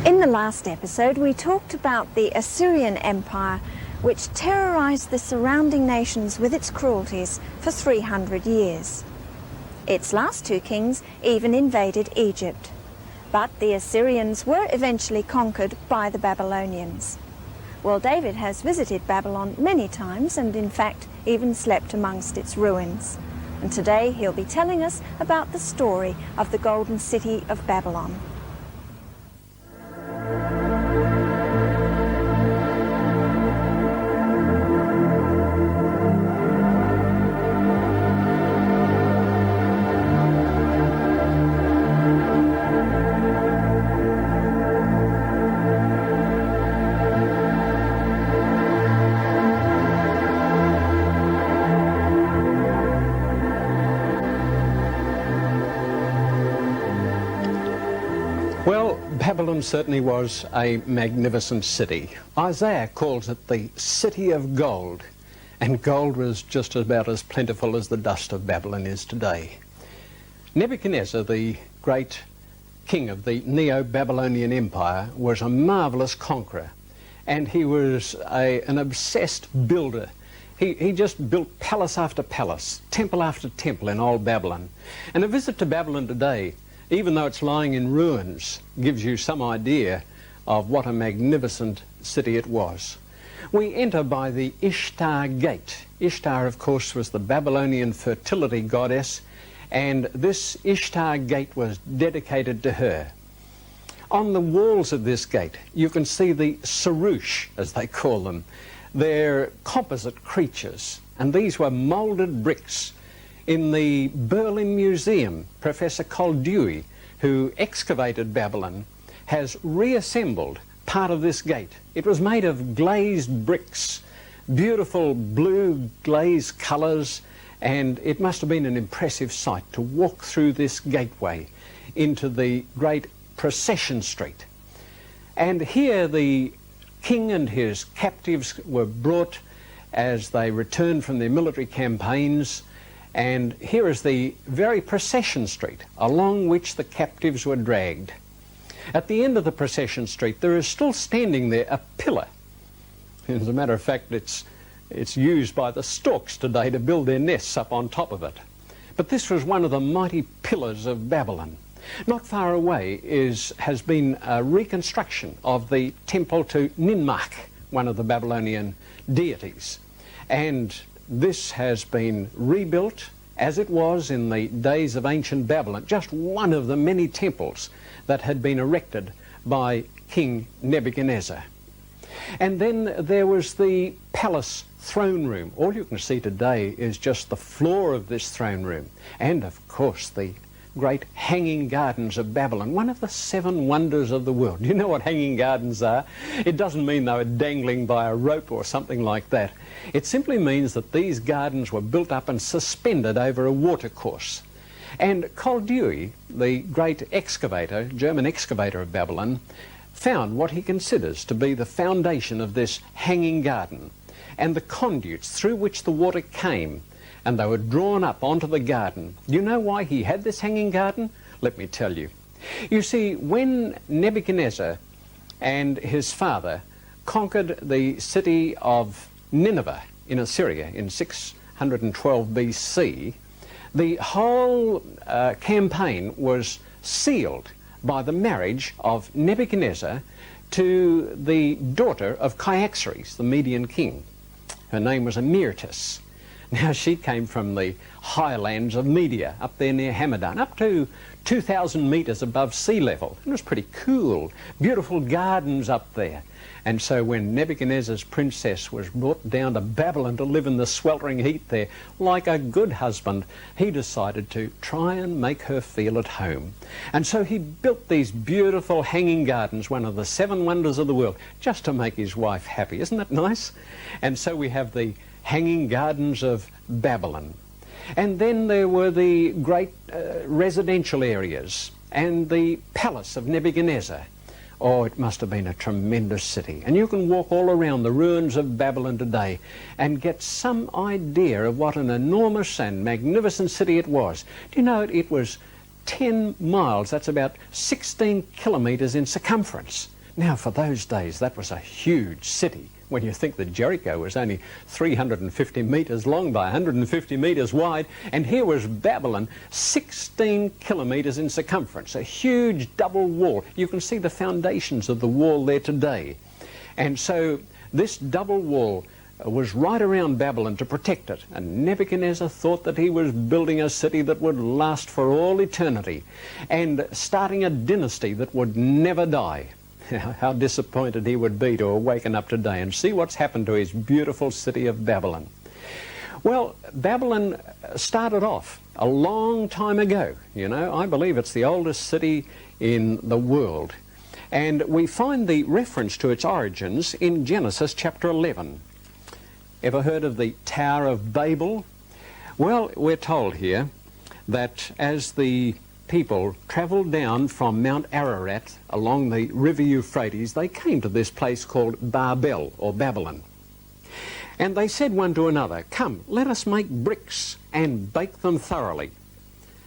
In the last episode, we talked about the Assyrian Empire, which terrorized the surrounding nations with its cruelties for 300 years. Its last two kings even invaded Egypt. But the Assyrians were eventually conquered by the Babylonians. Well, David has visited Babylon many times and in fact even slept amongst its ruins. And today he'll be telling us about the story of the Golden City of Babylon. Well, Babylon certainly was a magnificent city. Isaiah calls it the city of gold, and gold was just about as plentiful as the dust of Babylon is today. Nebuchadnezzar, the great king of the Neo-Babylonian Empire, was a marvelous conqueror, and he was an obsessed builder. He just built palace after palace, temple after temple in old Babylon. And a visit to Babylon today, even though it's lying in ruins, gives you some idea of what a magnificent city it was. We enter by the Ishtar Gate. Ishtar, of course, was the Babylonian fertility goddess, and this Ishtar Gate was dedicated to her. On the walls of this gate, you can see the Sarush, as they call them. They're composite creatures, and these were moulded bricks. In the Berlin Museum, Professor Koldewey, who excavated Babylon, has reassembled part of this gate. It was made of glazed bricks, beautiful blue glazed colours, and it must have been an impressive sight to walk through this gateway into the great procession street. And here the king and his captives were brought as they returned from their military campaigns. And here is the very procession street along which the captives were dragged. At the end of the procession street, there is still standing there a pillar. As a matter of fact, it's used by the storks today to build their nests up on top of it. But this was one of the mighty pillars of Babylon. Not far away has been a reconstruction of the temple to Ninmach, one of the Babylonian deities. And this has been rebuilt as it was in the days of ancient Babylon, just one of the many temples that had been erected by King Nebuchadnezzar. And then there was the palace throne room. All you can see today is just the floor of this throne room, and of course the great hanging gardens of Babylon, one of the 7 wonders of the world. Do you know what hanging gardens are? It doesn't mean they were dangling by a rope or something like that. It simply means that these gardens were built up and suspended over a watercourse. And Koldewey, the great excavator, German excavator of Babylon, found what he considers to be the foundation of this hanging garden and the conduits through which the water came, and they were drawn up onto the garden. Do you know why he had this hanging garden? Let me tell you. You see, when Nebuchadnezzar and his father conquered the city of Nineveh in Assyria in 612 BC, the whole campaign was sealed by the marriage of Nebuchadnezzar to the daughter of Cyaxares, the Median king. Her name was Amyrtis. Now, she came from the highlands of Media, up there near Hamadan, up to 2,000 metres above sea level. It was pretty cool, beautiful gardens up there. And so when Nebuchadnezzar's princess was brought down to Babylon to live in the sweltering heat there, like a good husband, he decided to try and make her feel at home. And so he built these beautiful hanging gardens, one of the 7 wonders of the world, just to make his wife happy. Isn't that nice? And so we have the hanging gardens of Babylon. And then there were the great residential areas and the palace of Nebuchadnezzar. Oh, it must have been a tremendous city. And you can walk all around the ruins of Babylon today and get some idea of what an enormous and magnificent city it was. Do you know it was 10 miles, that's about 16 kilometres in circumference. Now, for those days, that was a huge city. When you think that Jericho was only 350 metres long by 150 metres wide, and here was Babylon, 16 kilometres in circumference, a huge double wall. You can see the foundations of the wall there today. And so this double wall was right around Babylon to protect it, and Nebuchadnezzar thought that he was building a city that would last for all eternity and starting a dynasty that would never die. How disappointed he would be to awaken up today and see what's happened to his beautiful city of Babylon. Well, Babylon started off a long time ago. You know, I believe it's the oldest city in the world. And we find the reference to its origins in Genesis chapter 11. Ever heard of the Tower of Babel? Well, we're told here that as the people travelled down from Mount Ararat along the river Euphrates, they came to this place called Babel, or Babylon. And they said one to another, "Come, let us make bricks and bake them thoroughly."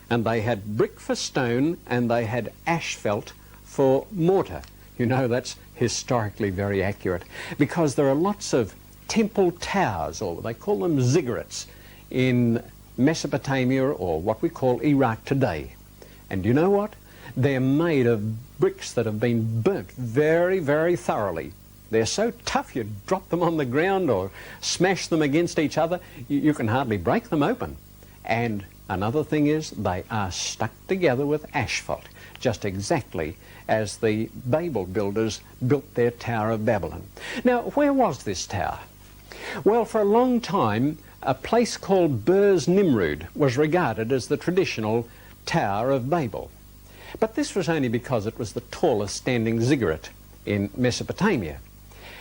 And they had brick for stone, and they had asphalt for mortar. You know, that's historically very accurate, because there are lots of temple towers, or they call them ziggurats, in Mesopotamia, or what we call Iraq today. And you know what? They're made of bricks that have been burnt very, very thoroughly. They're so tough you drop them on the ground or smash them against each other, you can hardly break them open. And another thing is they are stuck together with asphalt, just exactly as the Babel builders built their Tower of Babylon. Now, where was this tower? Well, for a long time, a place called Burz Nimrud was regarded as the traditional Tower of Babel. But this was only because it was the tallest standing ziggurat in Mesopotamia.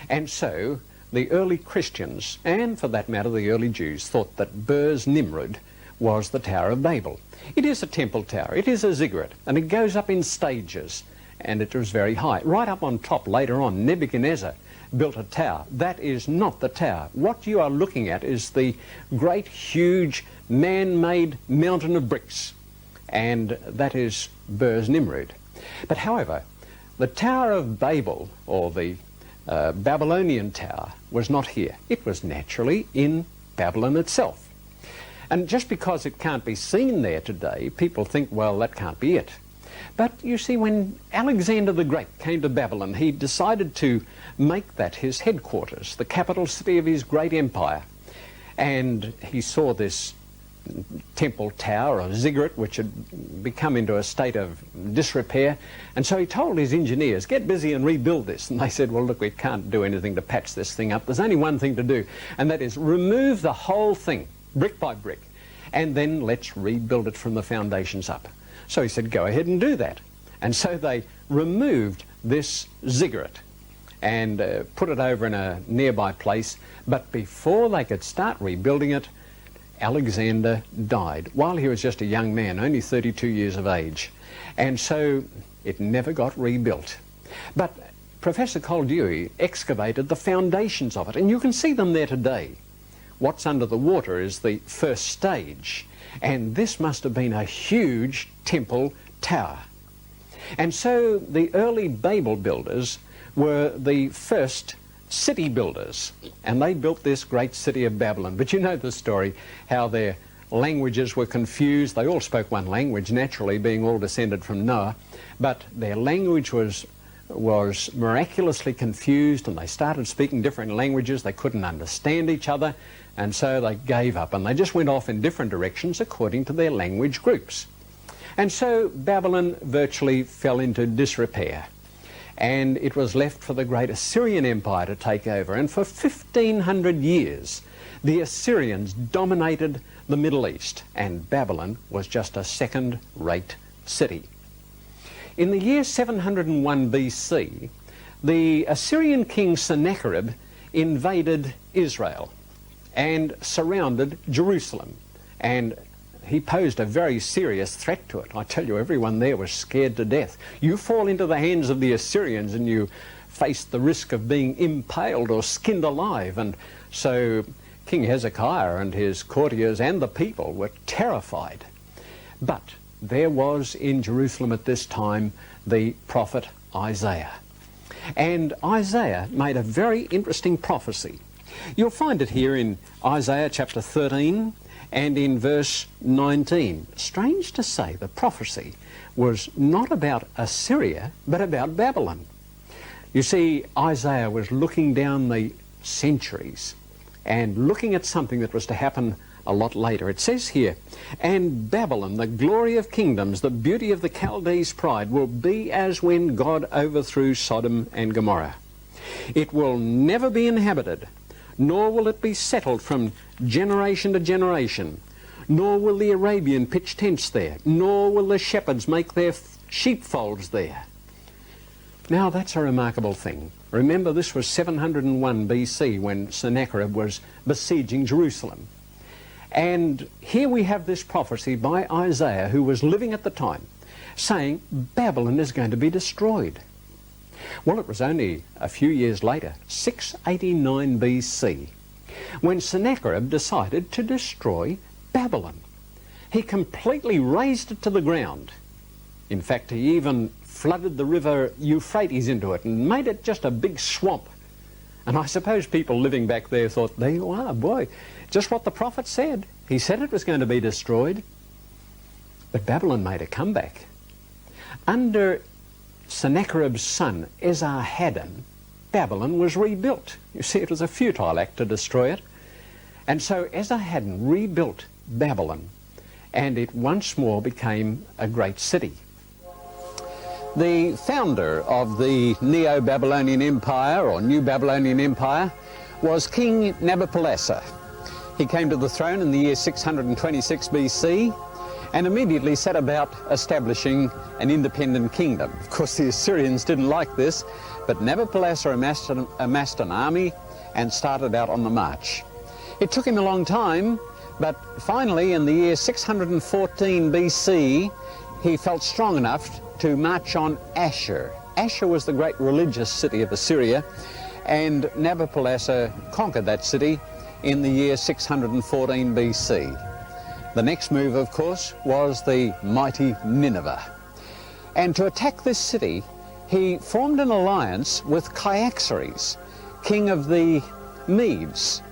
And so the early Christians, and for that matter the early Jews, thought that Burz Nimrud was the Tower of Babel. It is a temple tower, it is a ziggurat, and it goes up in stages, and it was very high. Right up on top later on, Nebuchadnezzar built a tower. That is not the tower. What you are looking at is the great, huge, man-made mountain of bricks. And that is Burz Nimrud. But however, the Tower of Babel, or the Babylonian Tower, was not here. It was naturally in Babylon itself. And just because it can't be seen there today, people think, well, that can't be it. But you see, when Alexander the Great came to Babylon, he decided to make that his headquarters, the capital city of his great empire. And he saw this temple tower, or ziggurat, which had become into a state of disrepair, and so he told his engineers, get busy and rebuild this. And they said, well, look, we can't do anything to patch this thing up. There's only one thing to do, and that is remove the whole thing, brick by brick, and then let's rebuild it from the foundations up. So he said, go ahead and do that. And so they removed this ziggurat and put it over in a nearby place, but before they could start rebuilding it, Alexander died while he was just a young man, only 32 years of age. And so it never got rebuilt. But Professor Koldewey excavated the foundations of it, and you can see them there today. What's under the water is the first stage, and this must have been a huge temple tower. And so the early Babel builders were the first city builders, and they built this great city of Babylon. But you know the story, how their languages were confused. They all spoke one language, naturally, being all descended from Noah, but their language was miraculously confused, and they started speaking different languages. They couldn't understand each other, and so they gave up, and they just went off in different directions according to their language groups. And so Babylon virtually fell into disrepair, and it was left for the great Assyrian Empire to take over. And for 1,500 years, the Assyrians dominated the Middle East, and Babylon was just a second-rate city. In the year 701 BC, the Assyrian king Sennacherib invaded Israel and surrounded Jerusalem, and he posed a very serious threat to it. I tell you, everyone there was scared to death. You fall into the hands of the Assyrians and you face the risk of being impaled or skinned alive. And so King Hezekiah and his courtiers and the people were terrified. But there was in Jerusalem at this time the prophet Isaiah. And Isaiah made a very interesting prophecy. You'll find it here in Isaiah chapter 13 and in verse 19. Strange to say, the prophecy was not about Assyria, but about Babylon. You see, Isaiah was looking down the centuries and looking at something that was to happen a lot later. It says here, "And Babylon, the glory of kingdoms, the beauty of the Chaldees' pride, will be as when God overthrew Sodom and Gomorrah. It will never be inhabited, nor will it be settled from generation to generation, nor will the Arabian pitch tents there, nor will the shepherds make their sheepfolds there." Now that's a remarkable thing. Remember, this was 701 BC when Sennacherib was besieging Jerusalem. And here we have this prophecy by Isaiah, who was living at the time, saying Babylon is going to be destroyed. Well, it was only a few years later, 689 BC, when Sennacherib decided to destroy Babylon. He completely razed it to the ground. In fact, he even flooded the river Euphrates into it and made it just a big swamp. And I suppose people living back there thought, there you are, boy, just what the prophet said. He said it was going to be destroyed. But Babylon made a comeback. Under Sennacherib's son, Esarhaddon, Babylon was rebuilt. You see, it was a futile act to destroy it. And so Esarhaddon rebuilt Babylon, and it once more became a great city. The founder of the Neo-Babylonian Empire, or New Babylonian Empire, was King Nabopolassar. He came to the throne in the year 626 BC and immediately set about establishing an independent kingdom. Of course, the Assyrians didn't like this, but Nabopolassar amassed an army and started out on the march. It took him a long time, but finally in the year 614 BC, he felt strong enough to march on Ashur. Ashur was the great religious city of Assyria, and Nabopolassar conquered that city in the year 614 BC. The next move, of course, was the mighty Nineveh. And to attack this city, he formed an alliance with Cyaxares, king of the Medes,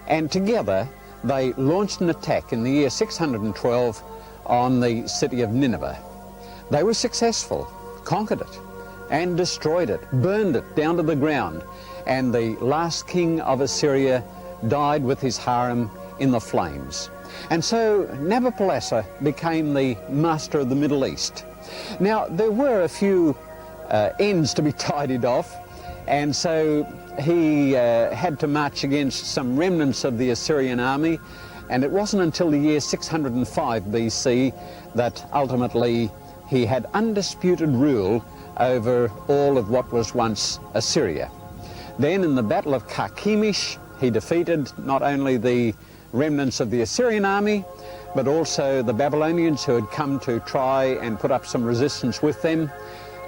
and together they launched an attack in the year 612 on the city of Nineveh. They were successful, conquered it, and destroyed it, burned it down to the ground, and the last king of Assyria died with his harem in the flames. And so Nabopolassar became the master of the Middle East. Now, there were a few ends to be tidied off, and so he had to march against some remnants of the Assyrian army, and it wasn't until the year 605 BC that ultimately he had undisputed rule over all of what was once Assyria. Then in the Battle of Carchemish, he defeated not only the remnants of the Assyrian army, but also the Babylonians who had come to try and put up some resistance with them,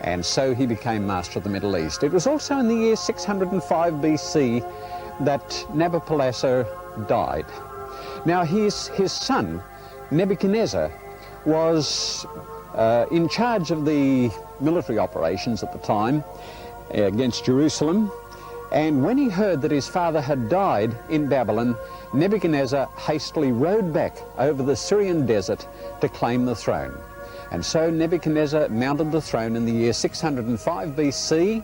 and so he became master of the Middle East. It was also in the year 605 BC that Nabopolassar died. Now his son, Nebuchadnezzar, was in charge of the military operations at the time against Jerusalem, and when he heard that his father had died in Babylon, Nebuchadnezzar hastily rode back over the Syrian desert to claim the throne. And so Nebuchadnezzar mounted the throne in the year 605 BC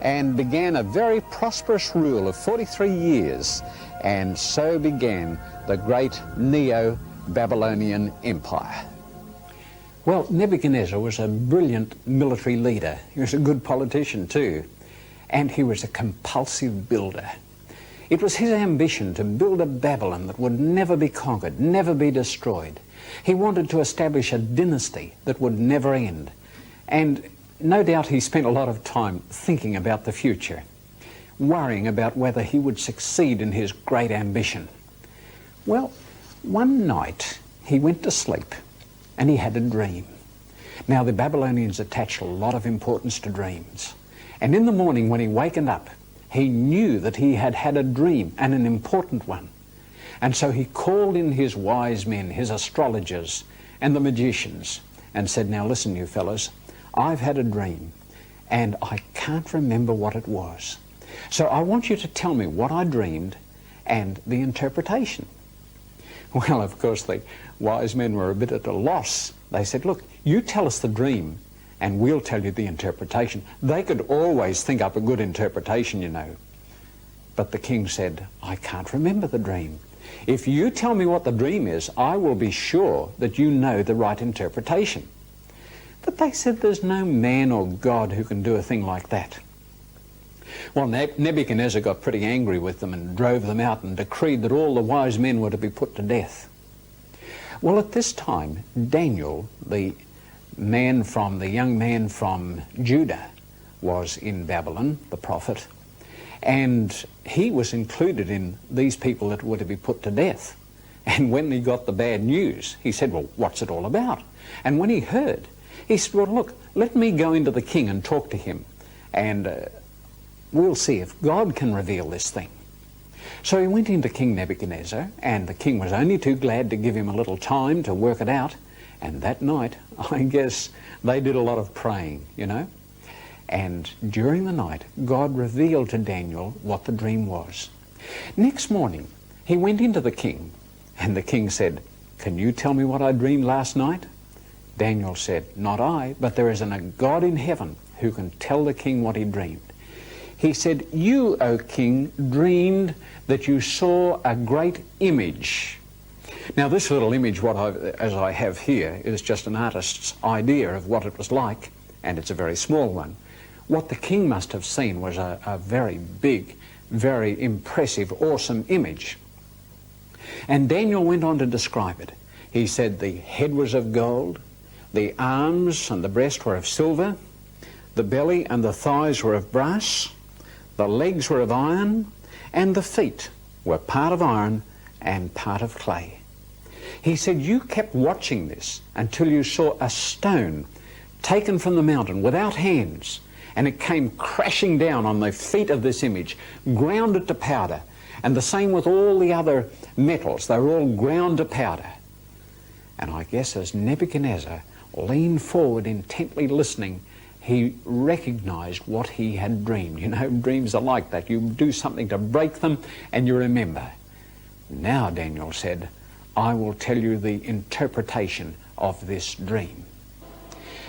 and began a very prosperous rule of 43 years, and so began the great Neo-Babylonian Empire. Well, Nebuchadnezzar was a brilliant military leader. He was a good politician too, and he was a compulsive builder. It was his ambition to build a Babylon that would never be conquered, never be destroyed. He wanted to establish a dynasty that would never end. And no doubt he spent a lot of time thinking about the future, worrying about whether he would succeed in his great ambition. Well, one night he went to sleep and he had a dream. Now, the Babylonians attached a lot of importance to dreams. And in the morning when he wakened up, he knew that he had had a dream, and an important one. And so he called in his wise men, his astrologers and the magicians, and said, "Now listen, you fellows, I've had a dream, and I can't remember what it was. So I want you to tell me what I dreamed and the interpretation. Well, of course, the wise men were a bit at a loss. They said, look, you tell us the dream and we'll tell you the interpretation. They could always think up a good interpretation, you know. But the king said, I can't remember the dream. If you tell me what the dream is, I will be sure that you know the right interpretation. But they said there's no man or God who can do a thing like that. Well, Nebuchadnezzar got pretty angry with them and drove them out and decreed that all the wise men were to be put to death. Well, at this time, Daniel, the young man from Judah, was in Babylon, the prophet, and he was included in these people that were to be put to death. And when he got the bad news, he said, well, what's it all about? And when he heard, he said, well, look, let me go into the king and talk to him, and we'll see if God can reveal this thing. So he went into King Nebuchadnezzar, and the king was only too glad to give him a little time to work it out. And that night, I guess they did a lot of praying, you know. And during the night, God revealed to Daniel what the dream was. Next morning, he went into the king, and the king said, can you tell me what I dreamed last night? Daniel said, not I, but there is a God in heaven who can tell the king what he dreamed. He said, you, O king, dreamed that you saw a great image. Now, this little image, as I have here, is just an artist's idea of what it was like, and it's a very small one. What the king must have seen was a very big, very impressive, awesome image. And Daniel went on to describe it. He said the head was of gold, the arms and the breast were of silver, the belly and the thighs were of brass, the legs were of iron, and the feet were part of iron and part of clay. He said, you kept watching this until you saw a stone taken from the mountain without hands, and it came crashing down on the feet of this image, ground it to powder. And the same with all the other metals. They were all ground to powder. And I guess as Nebuchadnezzar leaned forward intently listening, he recognized what he had dreamed. You know, dreams are like that. You do something to break them and you remember. Now, Daniel said, I will tell you the interpretation of this dream.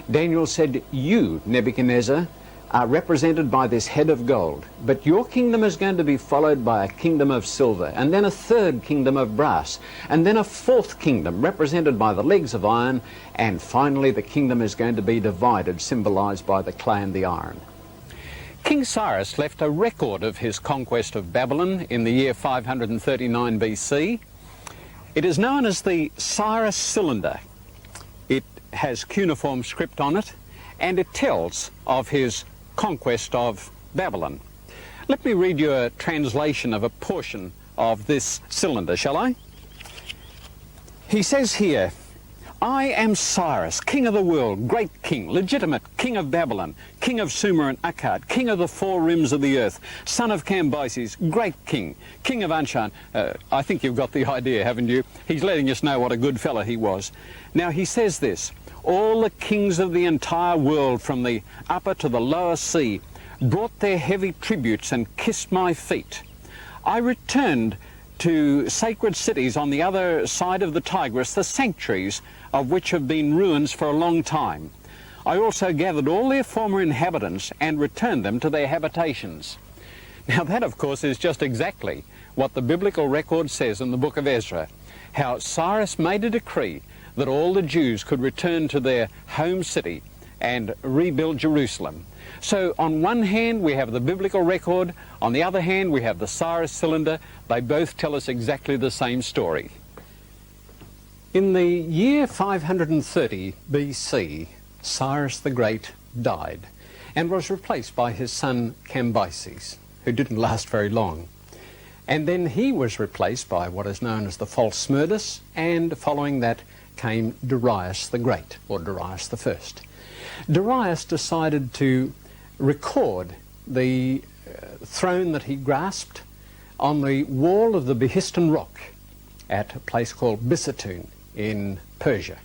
Daniel said, you, Nebuchadnezzar, are represented by this head of gold, but your kingdom is going to be followed by a kingdom of silver, and then a third kingdom of brass, and then a fourth kingdom represented by the legs of iron, and finally the kingdom is going to be divided, symbolized by the clay and the iron. King Cyrus left a record of his conquest of Babylon in the year 539 BC. It is known as the Cyrus cylinder. It has cuneiform script on it, and it tells of his conquest of Babylon. Let me read you a translation of a portion of this cylinder, shall I? He says here, I am Cyrus, king of the world, great king, legitimate king of Babylon, king of Sumer and Akkad, king of the four rims of the earth, son of Cambyses, great king, king of Anshan. I think you've got the idea, haven't you? He's letting us know what a good fellow he was. Now he says this, all the kings of the entire world from the upper to the lower sea brought their heavy tributes and kissed my feet. I returned to sacred cities on the other side of the Tigris, the sanctuaries of which have been ruins for a long time. I also gathered all their former inhabitants and returned them to their habitations. Now that, of course, is just exactly what the biblical record says in the book of Ezra, how Cyrus made a decree that all the Jews could return to their home city and rebuild Jerusalem. So on one hand we have the biblical record, on the other hand we have the Cyrus cylinder. They both tell us exactly the same story. In the year 530 BC, Cyrus the Great died and was replaced by his son Cambyses, who didn't last very long. And then he was replaced by what is known as the false Smerdis, and following that came Darius the Great, or Darius the First. Darius decided to record the throne that he grasped on the wall of the Behistun rock at a place called Bisatun in Persia.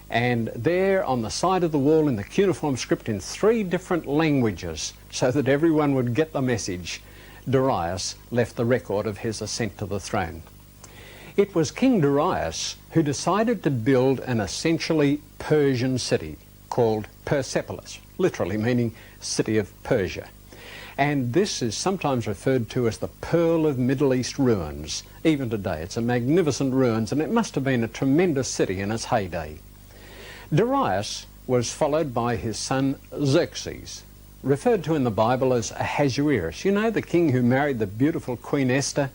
And there on the side of the wall in the cuneiform script in 3 different languages, so that everyone would get the message, Darius left the record of his ascent to the throne. It was King Darius who decided to build an essentially Persian city called Persepolis, literally meaning city of Persia. And this is sometimes referred to as the Pearl of Middle East ruins. Even today, it's a magnificent ruins, and it must have been a tremendous city in its heyday. Darius was followed by his son Xerxes, referred to in the Bible as Ahasuerus. You know, the king who married the beautiful Queen Esther.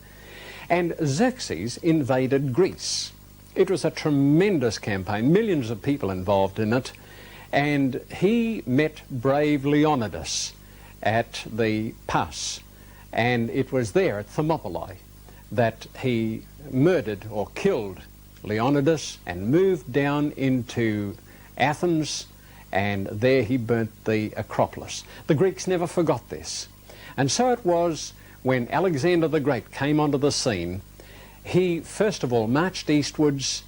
And Xerxes invaded Greece. It was a tremendous campaign, millions of people involved in it, and he met brave Leonidas at the pass, and it was there at Thermopylae that he murdered or killed Leonidas and moved down into Athens, and there he burnt the Acropolis. The Greeks never forgot this, and so it was when Alexander the Great came onto the scene. He first of all marched eastwards,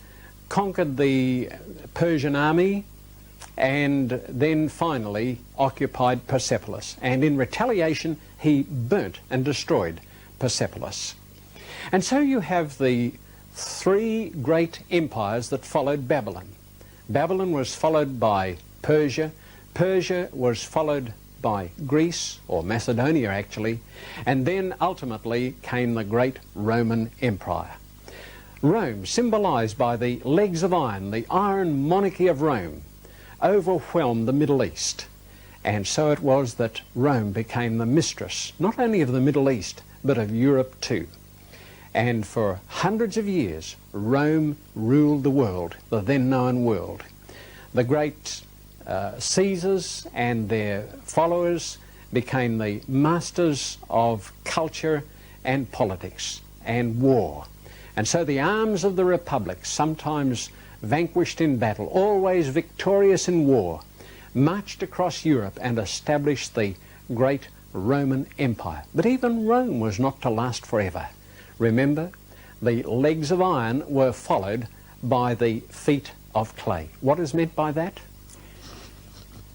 conquered the Persian army, and then finally occupied Persepolis. And in retaliation, he burnt and destroyed Persepolis. And so you have the 3 great empires that followed Babylon. Babylon was followed by Persia. Persia was followed by Greece, or Macedonia actually, and then ultimately came the great Roman Empire. Rome, symbolized by the legs of iron, the iron monarchy of Rome, overwhelmed the Middle East. And so it was that Rome became the mistress, not only of the Middle East, but of Europe too. And for hundreds of years, Rome ruled the world, the then known world. The great Caesars and their followers became the masters of culture and politics and war. And so the arms of the Republic, sometimes vanquished in battle, always victorious in war, marched across Europe and established the great Roman Empire. But even Rome was not to last forever. Remember, the legs of iron were followed by the feet of clay. What is meant by that?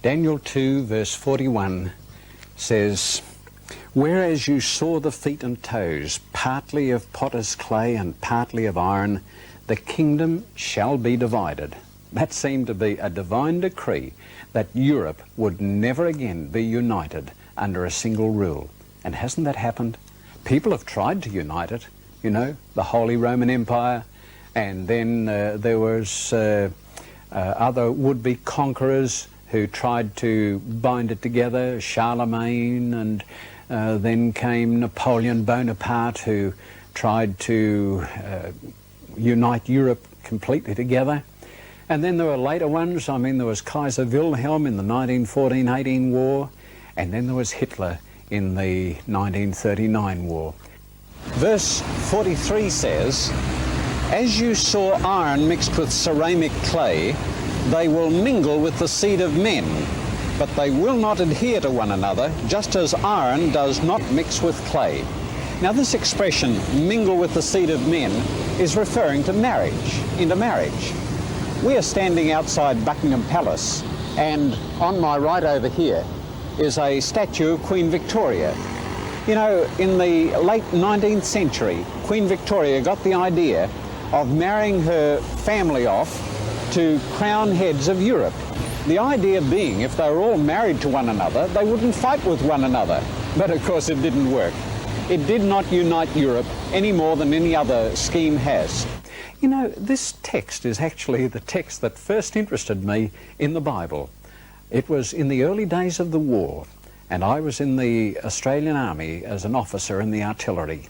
Daniel 2 verse 41 says, "Whereas you saw the feet and toes, partly of potter's clay and partly of iron, the kingdom shall be divided." That seemed to be a divine decree that Europe would never again be united under a single rule. And hasn't that happened? People have tried to unite it, you know, the Holy Roman Empire, and then there was other would-be conquerors who tried to bind it together, Charlemagne, and then came Napoleon Bonaparte, who tried to unite Europe completely together. And then there were later ones. I mean, there was Kaiser Wilhelm in the 1914-18 war, and then there was Hitler in the 1939 war. Verse 43 says, "As you saw iron mixed with ceramic clay, they will mingle with the seed of men, but they will not adhere to one another, just as iron does not mix with clay." Now this expression, mingle with the seed of men, is referring to marriage, intermarriage. We are standing outside Buckingham Palace, and on my right over here is a statue of Queen Victoria. You know, in the late 19th century, Queen Victoria got the idea of marrying her family off to crown heads of Europe. The idea being, if they were all married to one another, they wouldn't fight with one another. But of course it didn't work. It did not unite Europe any more than any other scheme has. You know, this text is actually the text that first interested me in the Bible. It was in the early days of the war, and I was in the Australian Army as an officer in the artillery.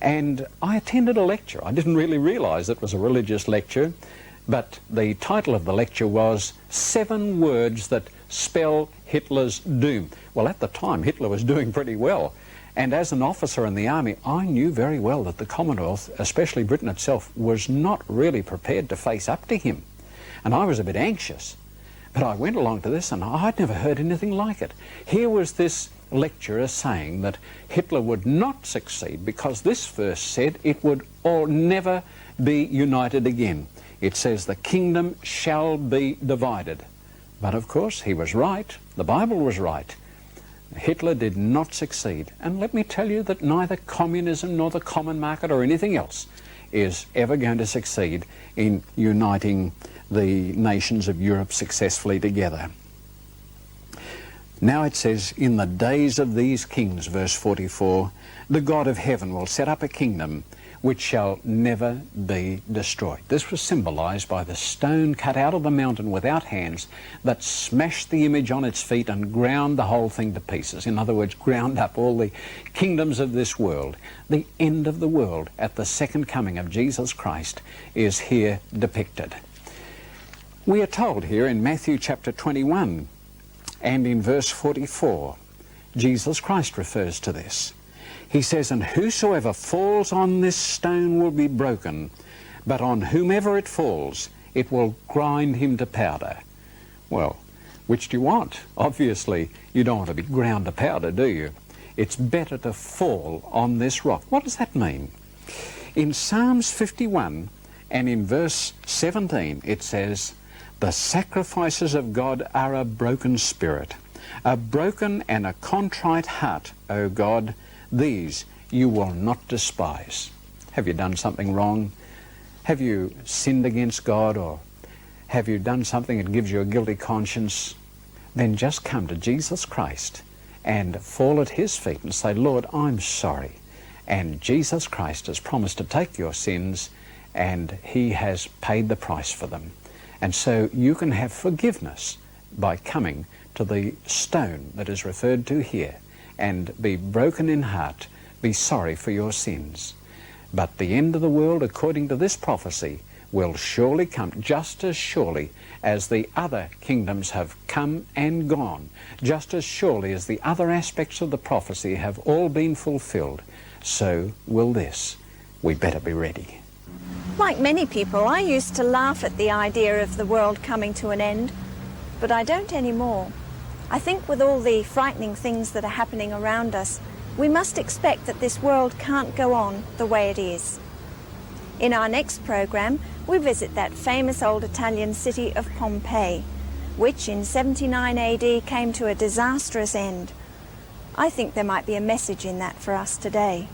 And I attended a lecture. I didn't really realise it was a religious lecture, but the title of the lecture was 7 Words That Spell Hitler's Doom. Well, at the time, Hitler was doing pretty well. And as an officer in the army, I knew very well that the Commonwealth, especially Britain itself, was not really prepared to face up to him. And I was a bit anxious. But I went along to this, and I'd never heard anything like it. Here was this lecturer saying that Hitler would not succeed because this verse said it would all never be united again. it says the kingdom shall be divided. But of course, he was right. The Bible was right. Hitler did not succeed. And let me tell you that neither communism nor the common market or anything else is ever going to succeed in uniting the nations of Europe successfully together. Now it says, in the days of these kings, verse 44, the God of heaven will set up a kingdom which shall never be destroyed. This was symbolized by the stone cut out of the mountain without hands that smashed the image on its feet and ground the whole thing to pieces. In other words, ground up all the kingdoms of this world. The end of the world at the second coming of Jesus Christ is here depicted. We are told here in Matthew chapter 21 and in verse 44, Jesus Christ refers to this. He says, and whosoever falls on this stone will be broken, but on whomever it falls, it will grind him to powder. Well, which do you want? Obviously, you don't want to be ground to powder, do you? It's better to fall on this rock. What does that mean? In Psalms 51 and in verse 17, it says, the sacrifices of God are a broken spirit, a broken and a contrite heart, O God, these you will not despise. Have you done something wrong? Have you sinned against God, or have you done something that gives you a guilty conscience? Then just come to Jesus Christ and fall at his feet and say, Lord, I'm sorry. And Jesus Christ has promised to take your sins, and he has paid the price for them. And so you can have forgiveness by coming to the stone that is referred to here and be broken in heart, be sorry for your sins. But the end of the world, according to this prophecy, will surely come, just as surely as the other kingdoms have come and gone, just as surely as the other aspects of the prophecy have all been fulfilled, so will this. We better be ready. Like many people, I used to laugh at the idea of the world coming to an end, but I don't anymore. I think with all the frightening things that are happening around us, we must expect that this world can't go on the way it is. In our next program, we visit that famous old Italian city of Pompeii, which in 79 AD came to a disastrous end. I think there might be a message in that for us today.